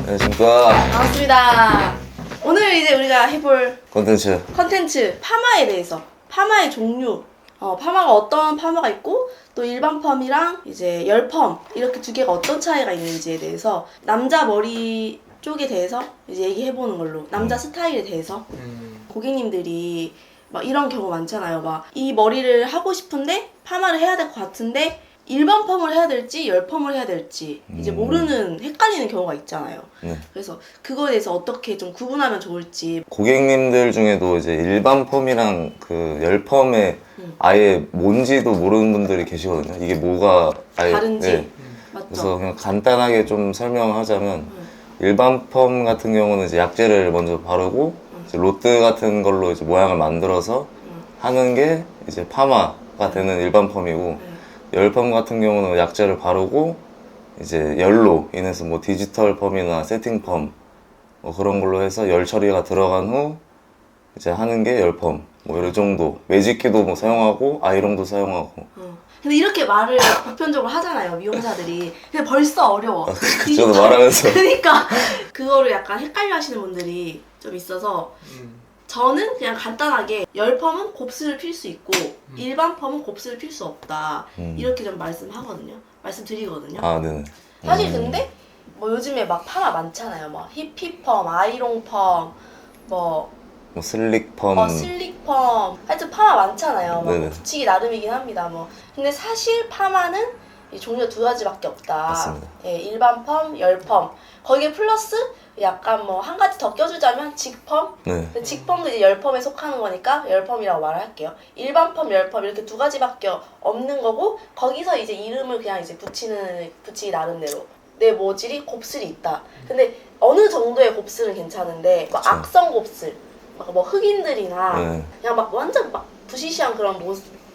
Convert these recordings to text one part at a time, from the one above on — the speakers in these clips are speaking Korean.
안녕하십니까. 반갑습니다. 오늘 이제 우리가 해볼 컨텐츠 파마에 대해서, 파마의 종류, 파마가 어떤 파마가 있고 또 일반 펌이랑 이제 열펌 이렇게 두 개가 어떤 차이가 있는지에 대해서 남자 머리 쪽에 대해서 이제 얘기해보는 걸로, 남자 스타일에 대해서. 고객님들이 막 이런 경우 많잖아요. 막 이 머리를 하고 싶은데 파마를 해야 될 것 같은데 일반 펌을 해야 될지 열펌을 해야 될지 이제 모르는, 헷갈리는 경우가 있잖아요. 그래서 그거에 대해서 어떻게 좀 구분하면 좋을지. 고객님들 중에도 이제 일반 펌이랑 그 열펌에 아예 뭔지도 모르는 분들이 계시거든요. 이게 뭐가 아예 다른지. 맞죠? 그래서 그냥 간단하게 좀 설명하자면 일반 펌 같은 경우는 이제 약재를 먼저 바르고 이제 로트 같은 걸로 이제 모양을 만들어서 하는 게 이제 파마가 되는 일반 펌이고, 열펌 같은 경우는 약재를 바르고 이제 열로 인해서 뭐 디지털 펌이나 세팅 펌 뭐 그런 걸로 해서 열 처리가 들어간 후 이제 하는 게 열펌. 뭐 이 정도. 매직기도 뭐 사용하고 아이롱도 사용하고. 근데 이렇게 말을 보편적으로 하잖아요, 미용사들이. 근데 벌써 어려워. 저도 말하면서. 그러니까 그거를 약간 헷갈려 하시는 분들이 좀 있어서 저는 그냥 간단하게 열펌은 곱슬을 필 수 있고 일반 펌은 곱슬을 필 수 없다, 이렇게 좀 말씀드리거든요. 아, 네네. 사실 근데 뭐 요즘에 막 파마 많잖아요. 뭐 히피펌, 아이롱펌, 뭐 슬릭 펌. 슬릭펌, 하여튼 파마 많잖아요. 뭐 네네. 붙이기 나름이긴 합니다. 뭐 근데 사실 파마는 이 종류가 두 가지밖에 없다. 맞습니다. 예, 일반 펌, 열펌. 거기에 플러스 약간 뭐 한 가지 더 껴주자면 직펌. 네. 직펌도 이제 열펌에 속하는 거니까 열펌이라고 말을 할게요. 일반 펌, 열펌 이렇게 두 가지밖에 없는 거고, 거기서 이제 이름을 그냥 이제 붙이기 나름대로 내 모질이 곱슬이 있다. 근데 어느 정도의 곱슬은 괜찮은데 뭐 악성 곱슬, 막 뭐 흑인들이나 그냥 막 완전 막 부시시한 그런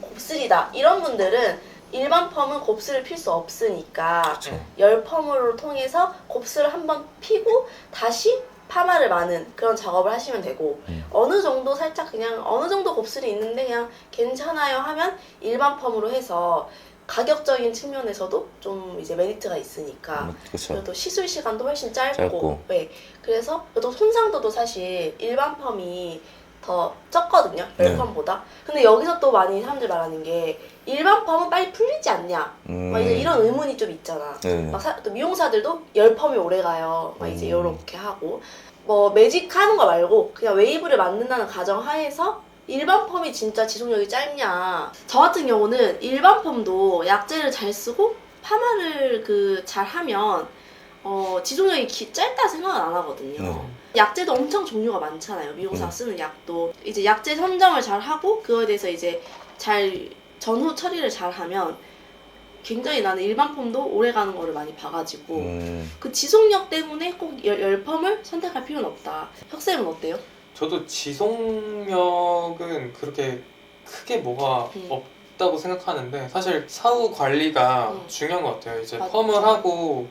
곱슬이다 이런 분들은 일반 펌은 곱슬을 필 수 없으니까 열펌으로 통해서 곱슬을 한번 피고 다시 파마를 마는 그런 작업을 하시면 되고, 어느 정도 살짝 그냥 어느 정도 곱슬이 있는데 그냥 괜찮아요 하면 일반 펌으로 해서 가격적인 측면에서도 좀 이제 메리트가 있으니까. 그쵸. 그리고 또 시술 시간도 훨씬 짧고. 짧고. 네. 그래서 또 손상도도 사실 일반 펌이 더 적거든요, 열펌보다. 근데 여기서 또 많이 사람들 말하는 게 일반 펌은 빨리 풀리지 않냐, 막 이제 이런 의문이 좀 있잖아. 막 또 미용사들도 열펌이 오래 가요, 막 이제 요렇게 하고 뭐 매직 하는 거 말고 그냥 웨이브를 만든다는 가정 하에서 일반 펌이 진짜 지속력이 짧냐. 저 같은 경우는 일반 펌도 약재를 잘 쓰고 파마를 잘 하면 지속력이 짧다 생각은 안 하거든요. 약재도 엄청 종류가 많잖아요, 미용사가 쓰는 약도. 이제 약재 선정을 잘 하고 그거에 대해서 이제 잘 전후 처리를 잘 하면 굉장히 나는 일반 펌도 오래 가는 거를 많이 봐가지고 그 지속력 때문에 꼭 열펌을 선택할 필요는 없다. 혁쌤은 어때요? 저도 지속력은 그렇게 크게 뭐가 없다고 생각하는데, 사실 사후 관리가 중요한 것 같아요. 이제 맞죠. 펌을 하고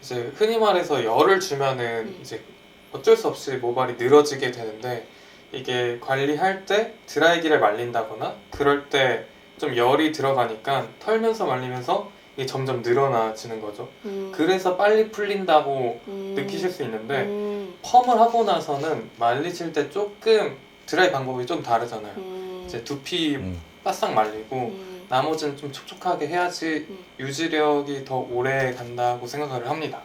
이제 흔히 말해서 열을 주면은 이제 어쩔 수 없이 모발이 늘어지게 되는데, 이게 관리할 때 드라이기를 말린다거나 그럴 때 좀 열이 들어가니까 털면서 말리면서 이게 점점 늘어나지는 거죠. 그래서 빨리 풀린다고 느끼실 수 있는데, 펌을 하고 나서는 말리실 때 조금 드라이 방법이 좀 다르잖아요. 이제 두피 바싹 말리고 나머지는 좀 촉촉하게 해야지 유지력이 더 오래 간다고 생각을 합니다.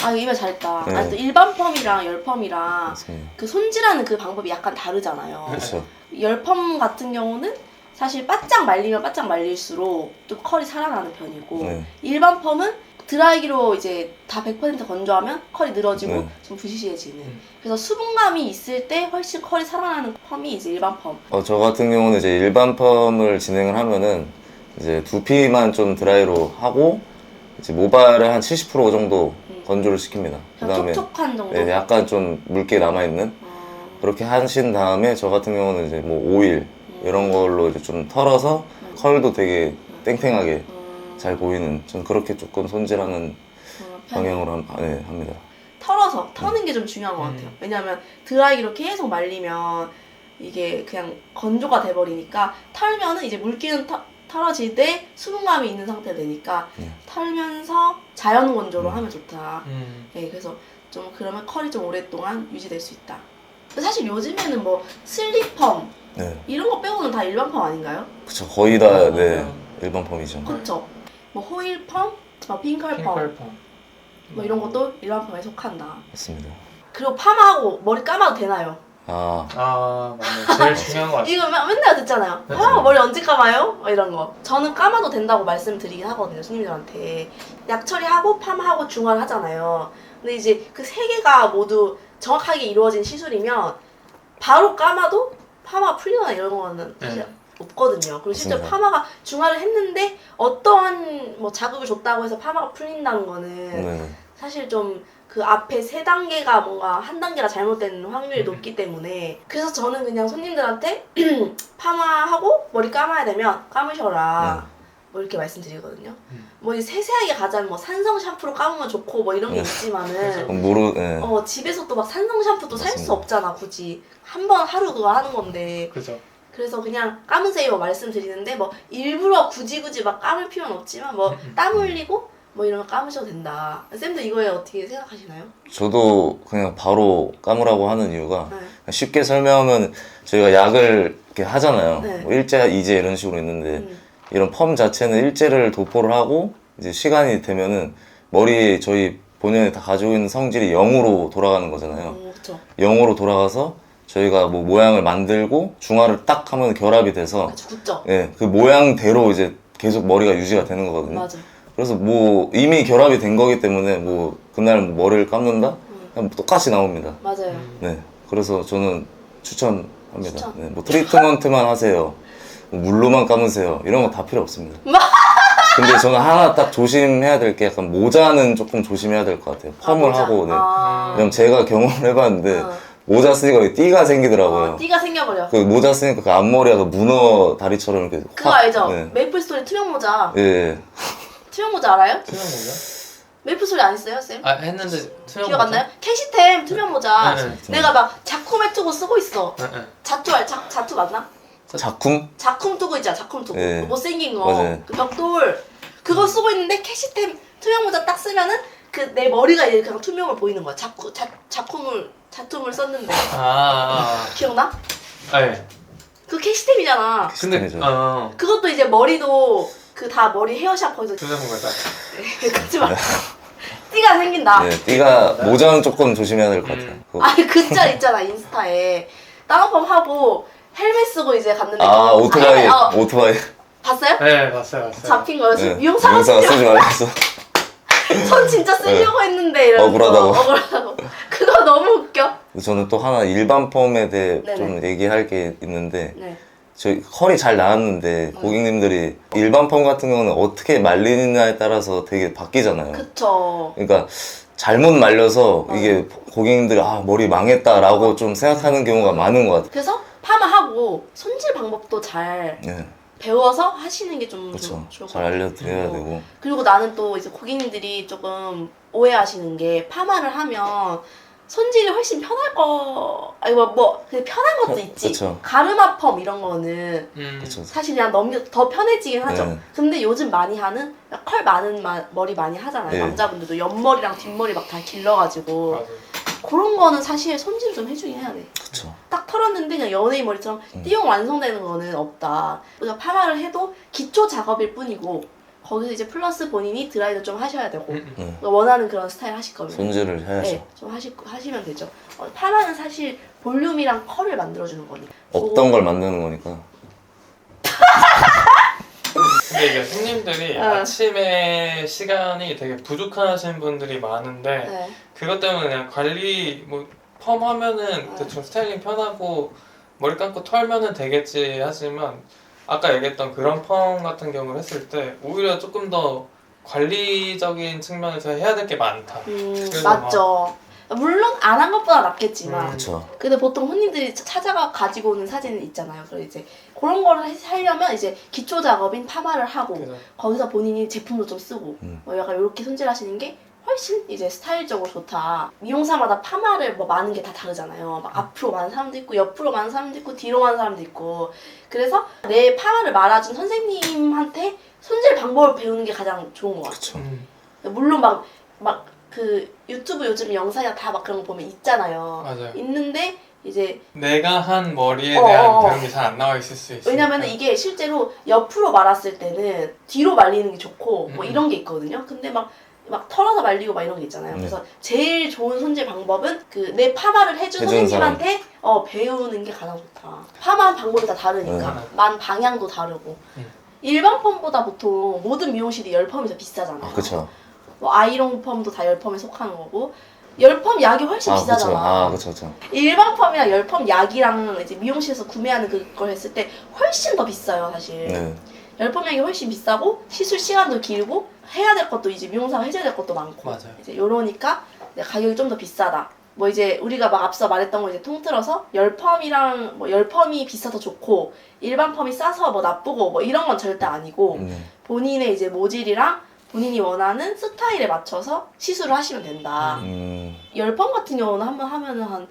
아, 이거 잘했다. 아니, 또 일반 펌이랑 열펌이랑 그 손질하는 그 방법이 약간 다르잖아요. 그렇죠. 열펌 같은 경우는 사실 바짝 말리면 바짝 말릴수록 또 컬이 살아나는 편이고, 일반 펌은 드라이기로 이제 다 100% 건조하면 컬이 늘어지고 좀 부시시해지는. 그래서 수분감이 있을 때 훨씬 컬이 살아나는 펌이 이제 일반 펌. 저 같은 경우는 이제 일반 펌을 진행을 하면은 이제 두피만 좀 드라이로 하고 이제 모발을 한 70% 정도 건조를 시킵니다. 그다음에 촉촉한 정도. 네, 약간 좀 물기 남아 있는 그렇게 하신 다음에 저 같은 경우는 이제 뭐 오일 이런 걸로 이제 좀 털어서 컬도 되게 땡땡하게 잘 보이는, 좀 그렇게 조금 손질하는 방향으로 합니다. 털어서 터는 게 좀 중요한 것 같아요. 왜냐하면 드라이기로 계속 말리면 이게 그냥 건조가 돼버리니까, 털면은 이제 물기는 털어질 때 수분감이 있는 상태가 되니까 털면서 자연 건조로 하면 좋다. 네, 그래서 좀 그러면 컬이 좀 오랫동안 유지될 수 있다. 근데 사실 요즘에는 뭐 슬리펌 네, 이런 거 빼고는 다 일반 펌 아닌가요? 그쵸. 거의 다 네, 일반 펌이죠. 그렇죠. 뭐 호일 펌, 뭐 핑클 펌, 핑클펌. 뭐 이런 것도 일반 펌에 속한다. 맞습니다. 그리고 파마하고 머리 감아도 되나요? 아 맞네. 제일 중요한 거 같아. 이거 맨날 듣잖아요. 네. 머리 언제 감아요? 뭐 이런 거. 저는 감아도 된다고 말씀드리긴 하거든요, 손님들한테. 약 처리하고 파마하고 중화를 하잖아요. 근데 이제 그 세 개가 모두 정확하게 이루어진 시술이면 바로 감아도 파마가 풀리거나 이런 거는 사실 없거든요. 그리고 실제 맞습니다. 파마가 중화를 했는데 어떠한 뭐 자극을 줬다고 해서 파마가 풀린다는 거는 네, 사실 좀 그 앞에 세 단계가 뭔가 한 단계가 잘못된 확률이 높기 때문에 그래서 저는 그냥 손님들한테 파마하고 머리 감아야 되면 감으셔라 뭐 이렇게 말씀드리거든요. 뭐 이 세세하게 가자면 뭐 산성 샴푸로 감으면 좋고 뭐 이런 게 있지만은 네. 집에서 또 막 산성 샴푸도 살 수 맞습니다. 없잖아. 굳이 한 번 하루 그거 하는 건데 그죠. 그래서 그냥 감으세요 말씀드리는데 뭐 일부러 굳이 막 감을 필요는 없지만 뭐 땀 흘리고 뭐 이런 거 감으셔도 된다. 쌤도 이거에 어떻게 생각하시나요? 저도 그냥 바로 감으라고 하는 이유가 네. 쉽게 설명하면 저희가 약을 이렇게 하잖아요. 네. 뭐 일제, 이제 이런 식으로 있는데 이런 펌 자체는 일제를 도포를 하고 이제 시간이 되면은 머리 저희 본연에 다 가지고 있는 성질이 0으로 돌아가는 거잖아요. 그렇죠. 0으로 돌아가서 저희가 뭐 모양을 만들고 중화를 딱 하면 결합이 돼서 그렇죠. 굳죠. 예, 그 모양대로 이제 계속 머리가 유지가 되는 거거든요. 맞아. 그래서 뭐 이미 결합이 된 거기 때문에 뭐 그날 뭐 머리를 감는다? 그냥 똑같이 나옵니다. 맞아요. 네. 그래서 저는 추천합니다. 추천. 네, 뭐 트리트먼트만 하세요. 뭐 물로만 감으세요. 이런 거 다 필요 없습니다. 근데 저는 하나 딱 조심해야 될 게 약간 모자는 조금 조심해야 될 것 같아요. 펌을 모자. 하고. 네. 아. 왜냐면 제가 경험을 해봤는데 어. 모자 쓰니까 띠가 생기더라고요. 띠가 생겨버려. 그 모자 쓰니까 그 앞머리가 그 문어 다리처럼 이렇게 그거 확- 알죠? 네. 메이플 스토리 투명 모자. 예, 예. 투명 모자 알아요? 투명 모자? 메이플 스토리 안 했어요, 쌤? 아 했는데 투명 기억 모자? 안 나요? 캐시템 투명 모자. 네, 네. 내가 막 자쿠메 투고 쓰고 있어. 네, 네. 자투 맞나? 작품? 자쿰 투고 있잖아. 자쿰 투고. 네. 못생긴 거. 맞아요. 그 벽돌. 그거 쓰고 있는데 캐시템 투명 모자 딱 쓰면은 그 내 머리가 이제 그냥 투명을 보이는 거야. 자툼을 썼는데. 기억나? 네. 그 캐시템이잖아. 근데 시스템이죠. 그것도 이제 머리도 그 다 머리 헤어샵 거기서 투명 모자. 그러지 마. 띠가 생긴다. 네, 띠가 모자는 조금 조심해야 될 것 같아요. 그거. 아니 그 짤 있잖아 인스타에 다운펌 하고 헬멧 쓰고 이제 갔는데 아, 오토바이, 헬멧, 오토바이. 봤어요? 네 봤어요. 잡힌 거요. 네. 미용사가 미용사가 쓰지 말랬어. 전 진짜 쓰려고 했는데 이러면서 억울하다고. 그거 너무 웃겨. 저는 또 하나 일반 펌에 대해 네네. 좀 얘기할 게 있는데 네. 저희 컬이 잘 나왔는데 고객님들이 일반 펌 같은 경우는 어떻게 말리느냐에 따라서 되게 바뀌잖아요. 그쵸. 그러니까 잘못 말려서 이게 고객님들이 아 머리 망했다라고 좀 생각하는 경우가 많은 것 같아요. 그래서 파마하고 손질 방법도 잘 네, 배워서 하시는 게 좀 그렇죠. 좋을 것 잘 같아요. 알려드려야 되고. 그리고 나는 또 이제 고객님들이 조금 오해하시는 게 파마를 하면 손질이 훨씬 편할 거 아니 뭐 그냥 편한 것도 있지. 그쵸. 가르마 펌 이런 거는 그렇죠. 사실 그냥 더 편해지긴 하죠. 네. 근데 요즘 많이 하는 컬 많은 머리 많이 하잖아요. 네. 남자분들도 옆머리랑 뒷머리 막 다 길러가지고 맞아요. 그런 거는 사실 손질 좀 해주긴 해야 돼. 그렇죠. 딱 털었는데 그냥 연예인 머리처럼 띠용 완성되는 거는 없다. 그러니까 파마를 해도 기초 작업일 뿐이고 거기서 이제 플러스 본인이 드라이도 좀 하셔야 되고 그러니까 원하는 그런 스타일 하실 거면 손질을 해야죠. 네, 좀 하시면 되죠. 파마는 사실 볼륨이랑 컬을 만들어주는 거니까. 없던 걸 만드는 거니까. 근데 이게 손님들이 아침에 시간이 되게 부족하신 분들이 많은데 네. 그것 때문에 그냥 관리 뭐 펌 하면은 대충 스타일링 편하고 머리 감고 털면은 되겠지 하지만 아까 얘기했던 그런 펌 같은 경우를 했을 때 오히려 조금 더 관리적인 측면에서 해야 될 게 많다. 그래서 맞죠. 물론 안 한 것보다 낫겠지만 그렇죠. 근데 보통 손님들이 찾아가 가지고 오는 사진은 있잖아요. 그래서 이제 그런 거를 하려면 이제 기초 작업인 파마를 하고 그래서 거기서 본인이 제품도 좀 쓰고 약간 이렇게 손질하시는 게 훨씬 이제 스타일적으로 좋다. 미용사마다 파마를 뭐 많은 게 다 다르잖아요. 막 앞으로 많은 사람도 있고 옆으로 많은 사람도 있고 뒤로 많은 사람도 있고 그래서 내 파마를 말아준 선생님한테 손질 방법을 배우는 게 가장 좋은 것 같아요. 그렇죠. 물론 막 그 유튜브 요즘 영상이나 다 막 그런 거 보면 있잖아요. 맞아요. 있는데 이제 내가 한 머리에 대한 그런 게 잘 안 나와 있을 수 있어요. 왜냐면 이게 실제로 옆으로 말았을 때는 뒤로 말리는 게 좋고 뭐 음. 이런 게 있거든요. 근데 막 털어서 말리고 막 이런 게 있잖아요. 그래서 제일 좋은 손질 방법은 그 내 파마를 해준 해주는 선생님한테 배우는 게 가장 좋다. 파마 방법이 다 다르니까 만 방향도 다르고 일반 펌보다 보통 모든 미용실이 열펌이 더 비싸잖아요. 그쵸. 뭐 아이롱 펌도 다 열펌에 속하는 거고 열펌 약이 훨씬 비싸잖아. 그쵸. 일반 펌이랑 열펌 약이랑 이제 미용실에서 구매하는 그걸 했을 때 훨씬 더 비싸요, 사실. 네. 열펌 약이 훨씬 비싸고 시술 시간도 길고 해야 될 것도 이제 미용사가 해줘야 될 것도 많고. 맞아요. 이제 요러니까 이제 가격이 좀 더 비싸다. 뭐 이제 우리가 막 앞서 말했던 거 이제 통틀어서 열펌이랑 뭐 열펌이 비싸서 좋고 일반 펌이 싸서 뭐 나쁘고 뭐 이런 건 절대 아니고 본인의 이제 모질이랑 본인이 원하는 스타일에 맞춰서 시술을 하시면 된다. 열펌 같은 경우는 한번 하면은 한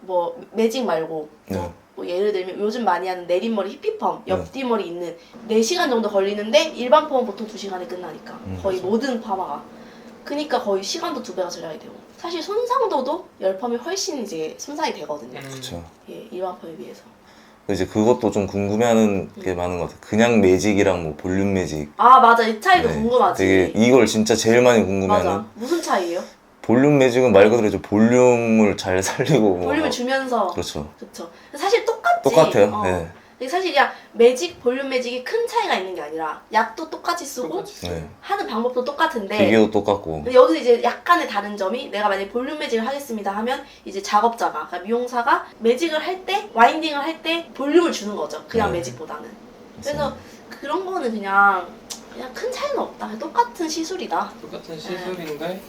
뭐 매직 말고 네. 뭐 예를 들면 요즘 많이 하는 내린머리 히피펌, 옆뒤머리 있는 4시간 정도 걸리는데 일반 펌은 보통 2시간에 끝나니까 거의 모든 파마가. 그니까 거의 시간도 2배가 절약이 되고 사실 손상도도 열펌이 훨씬 이제 손상이 되거든요. 그쵸. 예, 일반 펌에 비해서. 이제 그것도 좀 궁금해하는 게 많은 것 같아요. 그냥 매직이랑 뭐 볼륨 매직. 아 맞아, 이 차이도 네. 궁금하지. 되게 이걸 진짜 제일 많이 궁금해하는. 맞아. 무슨 차이예요? 볼륨 매직은 말 그대로 좀 볼륨을 잘 살리고 뭐 볼륨을 주면서. 그렇죠. 그쵸. 사실 똑같지. 똑같아요. 네. 근데 사실 그냥 매직, 볼륨 매직이 큰 차이가 있는 게 아니라 약도 똑같이 쓰고 똑같이 네. 하는 방법도 똑같은데 기계도 똑같고. 근데 여기서 이제 약간의 다른 점이 내가 만약에 볼륨 매직을 하겠습니다 하면 이제 작업자가 그러니까 미용사가 매직을 할 때 와인딩을 할 때 볼륨을 주는 거죠. 그냥 네. 매직보다는. 그래서 그런 거는 그냥 큰 차이는 없다. 그냥 똑같은 시술이다. 똑같은 시술인데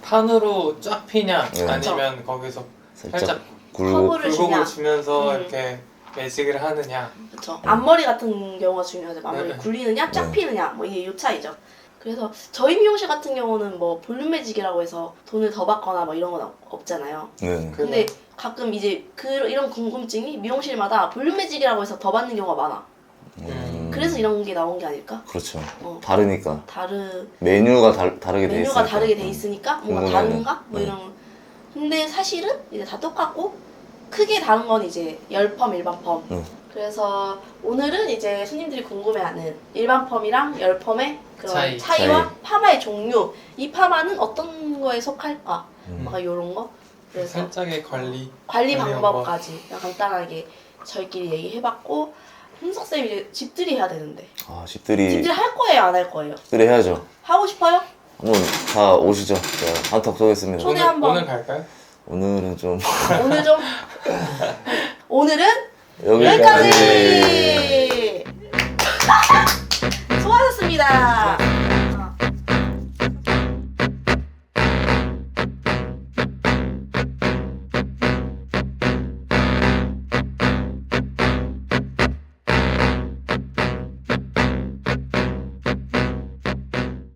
판으로 쫙 피냐 아니면 거기서 살짝 굴고 커브를 주냐. 굴곡을 주면서 이렇게 매직을 하느냐. 그렇죠. 앞머리 같은 경우가 중요하죠. 앞머리 네. 굴리느냐, 쫙 네. 피느냐, 뭐 이게 요 차이죠. 그래서 저희 미용실 같은 경우는 뭐 볼륨 매직이라고 해서 돈을 더 받거나 뭐 이런 건 없잖아요. 네. 근데 가끔 이제 이런 궁금증이 미용실마다 볼륨 매직이라고 해서 더 받는 경우가 많아. 그래서 이런 게 나온 게 아닐까? 그렇죠. 다르니까. 메뉴가 다르게 돼 있으니까. 다르게 돼 있으니까 뭔가 궁금하네. 다른가? 뭐 이런. 근데 사실은 이제 다 똑같고 크게 다른 건 이제 열펌, 일반 펌. 그래서 오늘은 이제 손님들이 궁금해하는 일반 펌이랑 열펌의 그런 차이와 차이. 파마의 종류. 이 파마는 어떤 거에 속할까? 막 이런 거. 그래서 살짝의 관리 방법까지 그냥 간단하게 저희끼리 얘기해봤고 흥석쌤 이제 집들이 해야 되는데 집들이 할 거예요? 안 할 거예요? 집들이 해야죠. 하고 싶어요? 한번 다 오시죠. 제가 한턱 쏘겠습니다. 초대 한번. 오늘 갈까요? 오늘은 좀 오늘 좀 오늘은 여기까지. 수고하셨습니다.